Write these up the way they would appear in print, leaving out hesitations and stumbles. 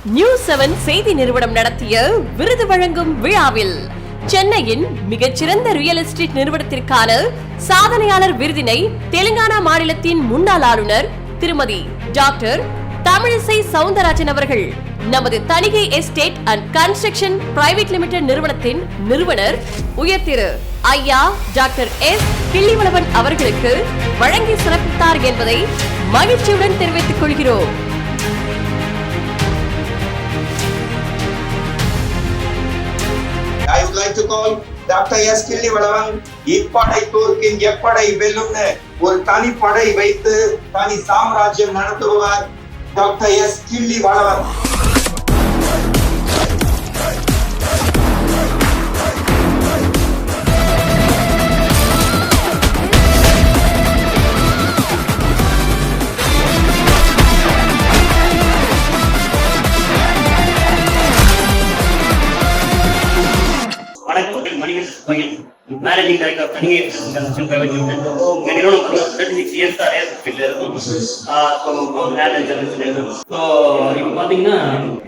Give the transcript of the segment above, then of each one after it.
News 7 செய்தி நிறுவனம் நடத்திய விருது வழங்கும் விழாவில் சென்னையின் மிகச்சிறந்த ரியல் எஸ்டேட் நிறுவனத்திற்கான சாதனையாளர் விருதினை தெலுங்கானா மாநிலத்தின் முன்னாள் ஆளுநர் திருமதி டாக்டர் தமிழிசை சவுந்தரராஜன் அவர்கள் நமது Thanigai estate and construction private limited நிறுவனத்தின் நிறுவனர் உயர் திரு ஐயா டாக்டர் எஸ் கிள்ளிவளவன் அவர்களுக்கு வழங்கி சிறப்பித்தார் என்பதை மகிழ்ச்சியுடன் தெரிவித்துக் கொள்கிறோம். I would like to call Dr. S. Killiwalavan, இப்படை தோற்கின் எப்படை வெல்லும்னு ஒரு தனிப்படை வைத்து தனி சாம்ராஜ்யம் நடத்துபவர் doctor S Killivalavan. Managing Director of Tanigai Construction Private Limited. And you know, 36 years இப்போ பார்த்தீங்கன்னா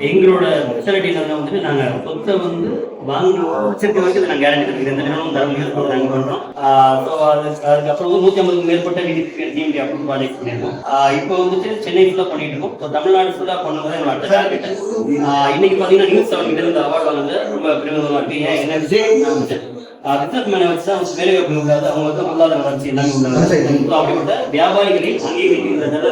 எங்களோட ஸ்பெஷாலிட்டியில் வந்துட்டு நாங்கள் சொத்தை வந்து வாங்கி வச்சிருக்க வரைக்கும் நாங்கள் கேரண்டி கொடுக்குறோம். இந்த நிறுவனம் தரம் நாங்கள் பண்ணுறோம். ஸோ அதுக்கப்புறம் வந்து 150க்கும் மேற்பட்ட டிஎம்டி அப்ரூவ் ப்ராஜெக்ட் பண்ணியிருக்கோம். இப்போ வந்துட்டு சென்னை ஃபுல்லாக பண்ணிட்டு இருக்கோம். ஸோ தமிழ்நாடு ஃபுல்லாக பண்ணும்போது எங்களோட அடுத்த டார்கெட். இன்னைக்கு பார்த்தீங்கன்னா நியூஸ் 7 கிட்ட இருந்து அவார்டு வாங்குறது ரொம்ப பெருமிதமாக இருக்கு. என்ன விஷயம் பிசினஸ் மேனை வச்சு தான் அவங்க வேலை வாய்ப்பு உள்ளது, அவங்க வந்து பொருளாதார வளர்ச்சி எல்லாமே உள்ளது. அப்படிப்பட்ட வியாபாரிகளை அங்கீகரிக்கிறதுனால